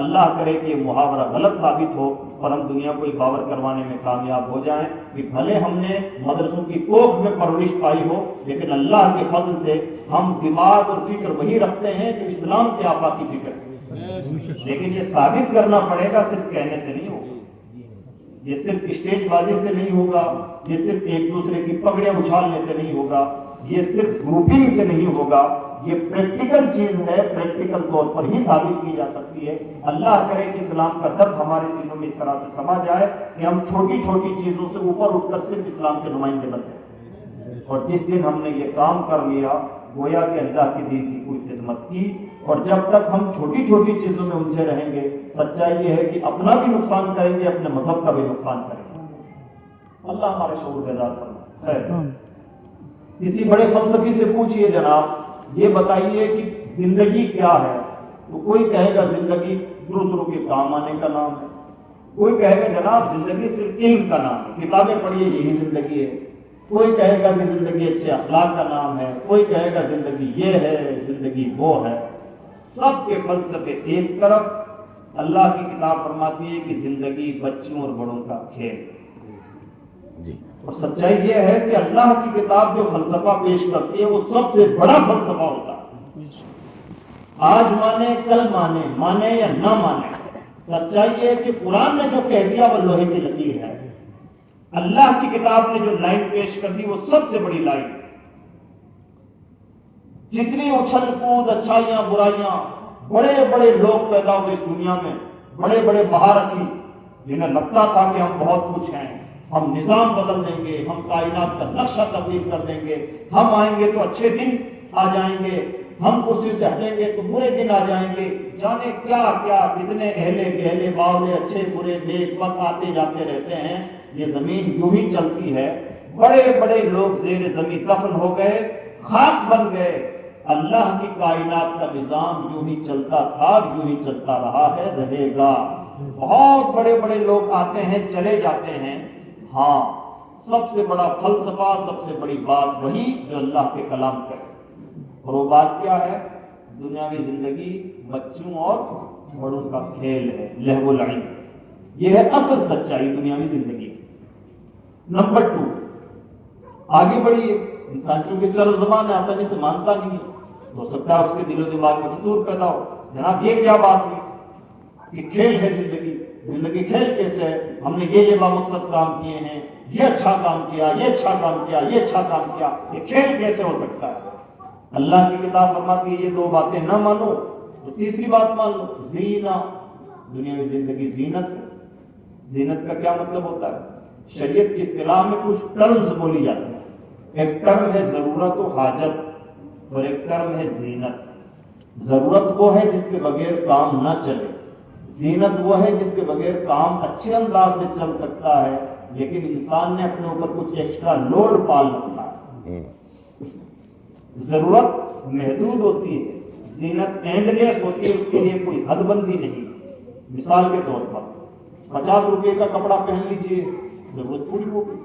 اللہ کرے کہ یہ محاورہ غلط ثابت ہو اور ہم دنیا کو باور کروانے میں کامیاب ہو جائیں کہ بھلے ہم نے مدرسوں کی کوکھ میں پرورش پائی ہو، لیکن اللہ کے فضل سے ہم دماغ اور فکر وہی رکھتے ہیں جو اسلام کے آبا کی فکر ہے۔ لیکن یہ ثابت کرنا پڑے گا، صرف کہنے سے نہیں ہوگا، یہ صرف اسٹیج بازی سے نہیں ہوگا، یہ صرف ایک دوسرے کی پگڑیاں اچھالنے سے نہیں ہوگا، یہ صرف گروپنگ سے نہیں ہوگا، یہ پریکٹیکل چیز ہے، پریکٹیکل طور پر ہی ثابت کی جا سکتی ہے۔ اللہ کرے کہ اسلام کا درد ہمارے سینوں میں اس طرح سے سما جائے کہ ہم چھوٹی چھوٹی چیزوں سے اوپر اٹھ کر صرف اسلام کے نمائندے بن سکیں، اور جس دن ہم نے یہ کام کر لیا گویا کہ اللہ کے دین کی کوئی خدمت کی۔ اور جب تک ہم چھوٹی چھوٹی چیزوں میں الجھے رہیں گے، سچائی یہ ہے کہ اپنا بھی نقصان کریں گے، اپنے مذہب کا بھی نقصان کریں گے۔ اللہ ہمارے شعور بیدار فرمائے۔ کسی بڑے فلسفی سے پوچھئے جناب یہ بتائیے کہ زندگی کیا ہے، تو کوئی کہے گا زندگی دوسروں کے کام آنے کا نام ہے، کوئی کہے گا جناب زندگی صرف علم کا نام ہے، کتابیں پڑھیے یہی زندگی ہے، کوئی کہے گا کہ زندگی اچھے اخلاق کا نام ہے، کوئی کہے گا زندگی یہ ہے، زندگی وہ ہے۔ سب کے فلسفے ایک طرف، اللہ کی کتاب فرماتی ہے کہ زندگی بچوں اور بڑوں کا کھیل، اور سچائی یہ ہے کہ اللہ کی کتاب جو فلسفہ پیش کرتی ہے وہ سب سے بڑا فلسفہ ہوتا ہے۔ آج مانے کل مانے یا نہ مانے، سچائی یہ ہے کہ قرآن نے جو کہہ دیا وہ لوہے کی لکیر ہے، اللہ کی کتاب نے جو لائن پیش کر دی وہ سب سے بڑی لائن ہے۔ جتنی اچھل کود، اچھائیاں برائیاں، بڑے بڑے لوگ پیدا ہوئے اس دنیا میں، بڑے بڑے مہارتی جنہیں لگتا تھا کہ ہم بہت کچھ ہیں، ہم نظام بدل دیں گے، ہم کائنات کا نقشہ تبدیل کر دیں گے، ہم آئیں گے تو اچھے دن آ جائیں گے، ہم کرسی سے ہٹیں گے تو برے دن آ جائیں گے، جانے کیا کیا کتنے اہلے گہلے باولے اچھے برے نیک وقت آتے جاتے رہتے ہیں۔ یہ زمین یوں ہی چلتی ہے، بڑے بڑے لوگ زیر زمین دفن ہو گئے، خاک بن گئے، اللہ کی کائنات کا نظام یوں ہی چلتا تھا، یوں ہی چلتا رہا ہے، رہے گا۔ بہت بڑے بڑے لوگ آتے ہیں چلے جاتے ہیں، ہاں سب سے بڑا فلسفہ، سب سے بڑی بات وہی جو اللہ کے کلام کا ہے، اور وہ بات کیا ہے؟ دنیاوی زندگی بچوں اور بڑوں کا کھیل ہے، لہو و لعب، یہ ہے اصل سچائی دنیاوی زندگی۔ نمبر 2، آگے بڑھیے، انسان چونکہ سر زبان ہے آسانی سے مانتا نہیں ہے، ہو سکتا ہے اس کے دل و دماغ میں فطور پیدا ہو، جناب یہ کیا بات ہے کہ کھیل ہے زندگی، زندگی کھیل کیسے ہے؟ ہم نے یہ بامقصد کام کیے ہیں، یہ اچھا کام کیا، یہ اچھا کام کیا، یہ اچھا کام کیا، یہ کھیل کیسے ہو سکتا ہے؟ اللہ کی کتاب فرماتی ہے یہ 2 باتیں نہ مانو تو تیسری بات مان لو، زینہ، دنیاوی زندگی زینت ہے۔ زینت کا کیا مطلب ہوتا ہے؟ شریعت کی اصطلاح میں کچھ ٹرمز بولی جاتی ہیں، ایک ٹرم ہے ضرورت و حاجت، اور ایک ٹرم ہے زینت۔ ضرورت وہ ہے جس کے بغیر کام نہ چلے، زینت وہ ہے جس کے بغیر کام اچھے انداز سے چل سکتا ہے، لیکن انسان نے اپنے اوپر کچھ ایکسٹرا لوڈ پال رکھا ہے۔ ضرورت محدود ہوتی ہے، زینت اینڈ لیس ہوتی ہے، اس کے لیے کوئی حد بندی نہیں۔ مثال کے طور پر 50 روپے کا کپڑا پہن لیجیے، ضرورت پوری ہوگی۔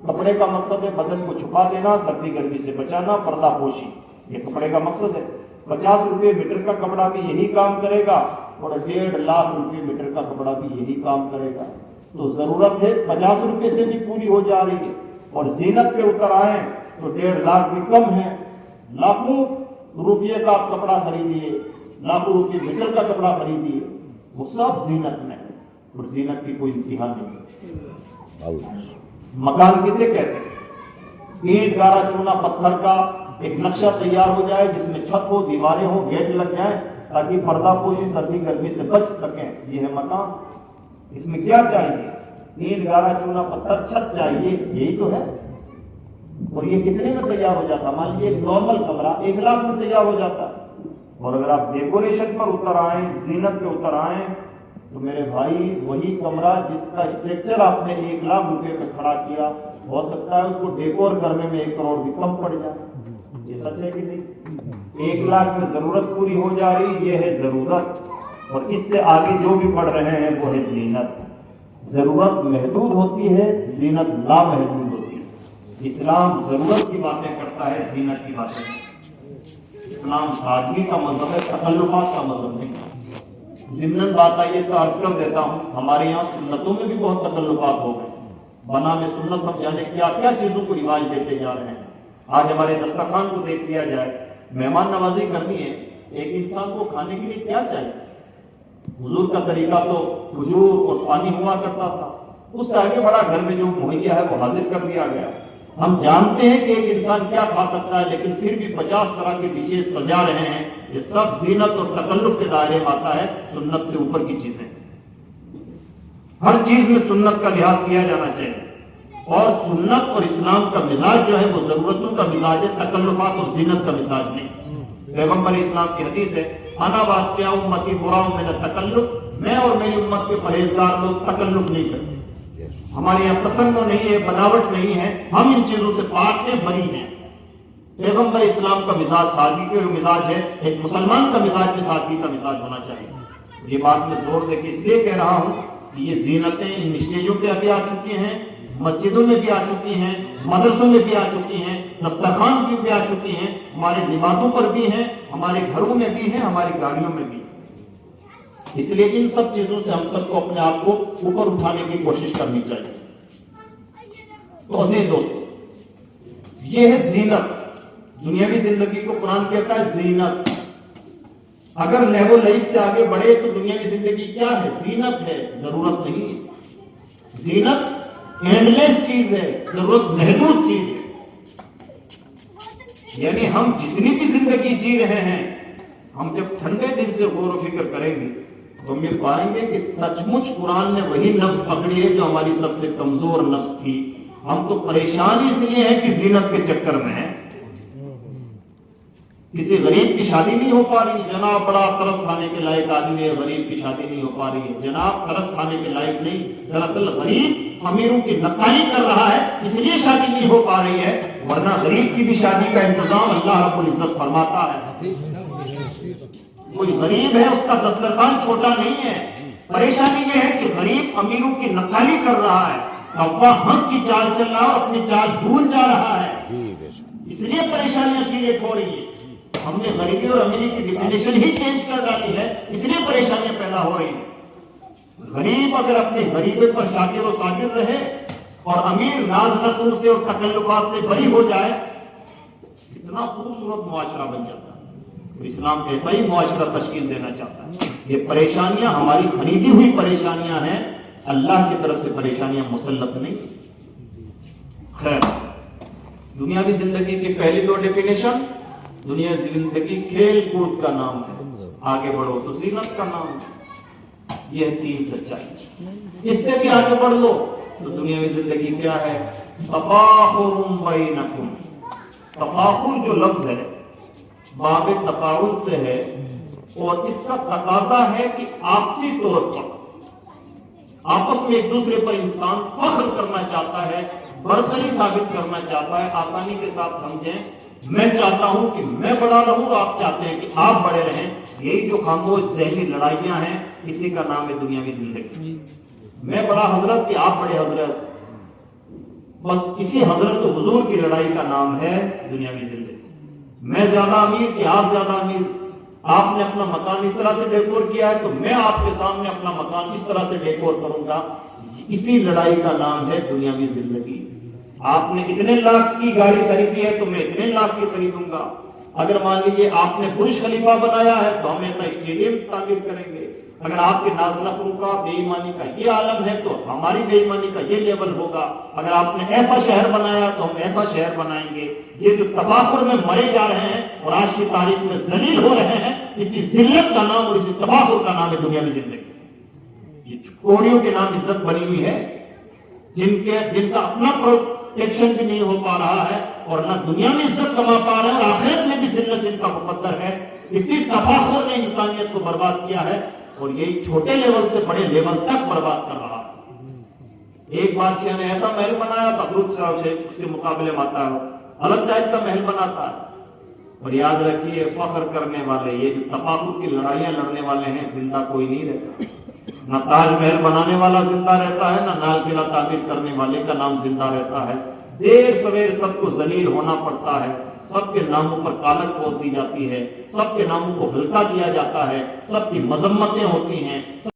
کپڑے کا مقصد ہے بدن کو چھپا دینا، سردی گرمی سے بچانا، پردہ پوشی، یہ کپڑے کا مقصد ہے۔ 50 روپے میٹر کا کپڑا بھی یہی کام کرے گا، اور 1.5 لاکھ روپے میٹر کا کپڑا بھی یہی کام کرے گا۔ تو ضرورت ہے 50 روپے سے بھی پوری ہو جا رہی ہے، اور زینت پہ اتر آئیں تو 1.5 لاکھ بھی کم ہے۔ لاکھوں روپے کا کپڑا خریدیے، لاکھوں روپے میٹر کا کپڑا خریدیے، وہ سب زینت میں ہے، اور زینت کی کوئی انتہا نہیں۔ مکان کسے کہتے ہیں؟ اینٹ گارا چونا پتھر کا ایک نقشہ تیار ہو جائے جس میں چھت ہو، دیواریں ہو، گیٹ لگ جائیں تاکہ پردہ پوشی سردی گرمی سے بچ سکیں، یہ ہے مکان۔ اس میں کیا چاہیے؟ اینٹ گارا چونا پتھر، چھت چاہیے، یہی تو ہے۔ اور یہ کتنے میں تیار ہو جاتا؟ مان لیجیے ایک نارمل کمرہ 1 لاکھ میں تیار ہو جاتا ہے، اور اگر آپ ڈیکوریشن پر اتر آئیں، زینت پہ اتر آئیں، تو میرے بھائی وہی کمرہ جس کا اسٹرکچر آپ نے 1 لاکھ روپے میں کھڑا کیا، ہو سکتا ہے اس کو ڈیکور کرنے میں 1 کروڑ بھی کم پڑ جائے۔ یہ سچ ہے کہ نہیں؟ 1 لاکھ میں ضرورت پوری ہو جا رہی، یہ ہے ضرورت، اور اس سے آگے جو بھی پڑھ رہے ہیں وہ ہے زینت۔ ضرورت محدود ہوتی ہے، زینت لامحدود ہوتی ہے۔ اسلام ضرورت کی باتیں کرتا ہے، زینت کی باتیں۔ اسلام سادگی کا مذہب ہے، تکلفات کا مذہب نہیں۔ ضمن بات آئی تو عرض کر دیتا ہوں، ہمارے یہاں سنتوں میں بھی بہت تکلفات ہو گئے، بنا میں سنت ہم جانے کیا کیا چیزوں کو رواج دیتے جا رہے ہیں۔ آج ہمارے دسترخوان کو دیکھ لیا جائے، مہمان نوازی کرنی ہے، ایک انسان کو کھانے کے لیے کیا چاہیے؟ حضور کا طریقہ تو کھجور اور پانی ہوا کرتا تھا، اس سے آگے بڑا گھر میں جو مہیا ہے وہ حاضر کر دیا گیا۔ ہم جانتے ہیں کہ ایک انسان کیا کھا سکتا ہے، لیکن پھر بھی 50 طرح کے ڈشز سجا رہے ہیں۔ یہ سب زینت اور تکلف کے دائرے میں آتا ہے، سنت سے اوپر کی چیزیں۔ ہر چیز میں سنت کا لحاظ کیا جانا چاہیے، اور سنت اور اسلام کا مزاج جو ہے وہ ضرورتوں کا مزاج ہے، تکلفات اور زینت کا مزاج نہیں۔ پیغمبر اسلام کی حدیث ہے، انا واقعہ امتی برا من التکلف، میں اور میری امت کے پرہیزگار لوگ تکلف نہیں کرتے، ہمارے یہاں تسنن نہیں ہے، بناوٹ نہیں ہے، ہم ان چیزوں سے پاک ہیں، بری ہیں۔ پیغمبر اسلام کا مزاج سادگی کا مزاج ہے، ایک مسلمان کا مزاج بھی سادگی کا مزاج ہونا چاہیے۔ یہ بات میں زور دے کے اس لیے کہہ رہا ہوں کہ یہ زینتیں ان اسٹیجوں پہ ابھی آ چکی ہیں، مسجدوں میں بھی آ چکی ہیں، مدرسوں میں بھی آ چکی ہیں، دسترخوان کی بھی آ چکی ہیں، ہمارے نمازوں پر بھی ہیں، ہمارے گھروں میں بھی ہیں، ہماری گاڑیوں میں بھی ہیں۔ اس لیے ان سب چیزوں سے ہم سب کو اپنے آپ کو اوپر اٹھانے کی کوشش کرنی چاہیے۔ تو عزیز دوستو، یہ ہے زینت۔ دنیاوی زندگی کو قرآن کہتا ہے زینت۔ اگر لہو لعب سے آگے بڑھے تو دنیاوی زندگی کیا ہے؟ زینت ہے، ضرورت نہیں ہے۔ زینت اینڈلیس چیز ہے، ضرورت محدود چیز ہے۔ یعنی ہم جتنی بھی زندگی جی رہے ہیں، ہم جب ٹھنڈے دل سے غور و فکر کریں گے تو ہم یہ پائیں گے کہ سچ مچ قرآن نے وہی نفس پکڑی ہے جو ہماری سب سے کمزور نفس تھی۔ ہم تو پریشان اس لیے ہیں کہ زینت کے چکر میں ہیں۔ کسی غریب کی شادی نہیں ہو پا رہی، جناب بڑا ترس کھانے کے لائق آدمی ہے، غریب کی شادی نہیں ہو پا رہی ہے، جناب ترس کھانے کے لائق نہیں، دراصل غریب امیروں کی نقالی کر رہا ہے اس لیے شادی نہیں ہو پا رہی ہے، ورنہ غریب کی بھی شادی کا انتظام اللہ رب العزت فرماتا ہے۔ کوئی غریب ہے، اس کا دسترخوان چھوٹا نہیں ہے، پریشانی یہ ہے کہ غریب امیروں کی نقالی کر رہا ہے، افواہ ہنس کی چال چل رہا ہے اور اپنی چال بھول جا رہا ہے، اس لیے پریشانیاں کریٹ ہو رہی ہیں۔ ہم نے غریبی اور امیری کی ڈیفینیشن ہی چینج کر ڈالی ہے، اس لیے پریشانیاں پیدا ہو رہی ہیں۔ غریب اگر اپنے غریبے پر شاکر و صابر رہے اور امیر ناز نخوت سے اور تکلفات سے بری ہو جائے، اتنا خوبصورت معاشرہ بن جاتا ہے۔ اسلام ایسا ہی معاشرہ تشکیل دینا چاہتا ہے۔ یہ پریشانیاں ہماری خریدی ہوئی پریشانیاں ہیں، اللہ کی طرف سے پریشانیاں مسلط نہیں۔ خیر، دنیاوی زندگی کی پہلی دو ڈیفینیشن، دنیا زندگی کھیل کود کا نام ہے، آگے بڑھو تو زینت کا نام ہے، یہ تین سچائی۔ اس سے بھی آگے بڑھ لو تو دنیاوی زندگی کیا ہے؟ تفاخر بینکم۔ تفاخر جو لفظ ہے باب تفاعل سے ہے، اور اس کا تقاضا ہے کہ آپسی طور پر آپس میں ایک دوسرے پر انسان فخر کرنا چاہتا ہے، برتری ثابت کرنا چاہتا ہے۔ آسانی کے ساتھ سمجھیں، میں چاہتا ہوں کہ میں بڑا رہوں، آپ چاہتے ہیں کہ آپ بڑے رہیں، یہی جو خاموش ذہنی لڑائیاں ہیں، اسی کا نام ہے دنیاوی زندگی۔ میں بڑا حضرت کہ آپ بڑے حضرت، بس اسی حضرت و حضور کی لڑائی کا نام ہے دنیاوی زندگی۔ میں زیادہ امیر کہ آپ زیادہ امیر، آپ نے اپنا مکان اس طرح سے ڈیکور کیا ہے تو میں آپ کے سامنے اپنا مکان اس طرح سے ڈیکور کروں گا، اسی لڑائی کا نام ہے دنیاوی زندگی۔ آپ نے اتنے لاکھ کی گاڑی خریدی ہے تو میں اتنے لاکھ کی خریدوں گا۔ اگر مان لیجیے آپ نے برج خلیفہ بنایا ہے تو ہم ایسا اسٹیڈیم تعمیر کریں گے۔ اگر آپ کے ناز نخروں کا بے ایمانی کا یہ عالم ہے تو ہماری بے ایمانی کا یہ لیول ہوگا۔ اگر آپ نے ایسا شہر بنایا تو ہم ایسا شہر بنائیں گے۔ یہ جو تفاخر میں مرے جا رہے ہیں اور آج کی تاریخ میں ذلیل ہو رہے ہیں، اسی ذلت کا نام اور اسی تفاخر کا نام ہے دنیاوی زندگی۔ یہ کوڑیوں کے نام عزت بنی ہوئی ہے، جن کا اپنا پروٹیکشن بھی نہیں ہو پا رہا ہے اور نہ دنیا میں عزت کما پا رہے ہیں اور آخرت میں بھی ذلت جن کا مقدر ہے۔ اسی تفاخر نے انسانیت کو برباد کیا ہے اور یہی چھوٹے لیول سے بڑے لیول تک برباد کر رہا ہے۔ ایک بادشاہ نے ایسا محل بنایا تھا، اس کے مقابلے میں آتا ہے الگ ٹائپ کا محل بناتا ہے۔ اور یاد رکھیے، فخر کرنے والے، یہ جو تفاخر کی لڑائیاں لڑنے والے ہیں، زندہ کوئی نہیں رہتا۔ نہ تاج محل بنانے والا زندہ رہتا ہے، نہ لال قلعہ تعمیر کرنے والے کا نام زندہ رہتا ہے۔ دیر سویر سب کو ذلیل ہونا پڑتا ہے، سب کے ناموں پر کالک پوش دی جاتی ہے، سب کے ناموں کو ہلکا کیا جاتا ہے، سب کی مذمتیں ہوتی ہیں۔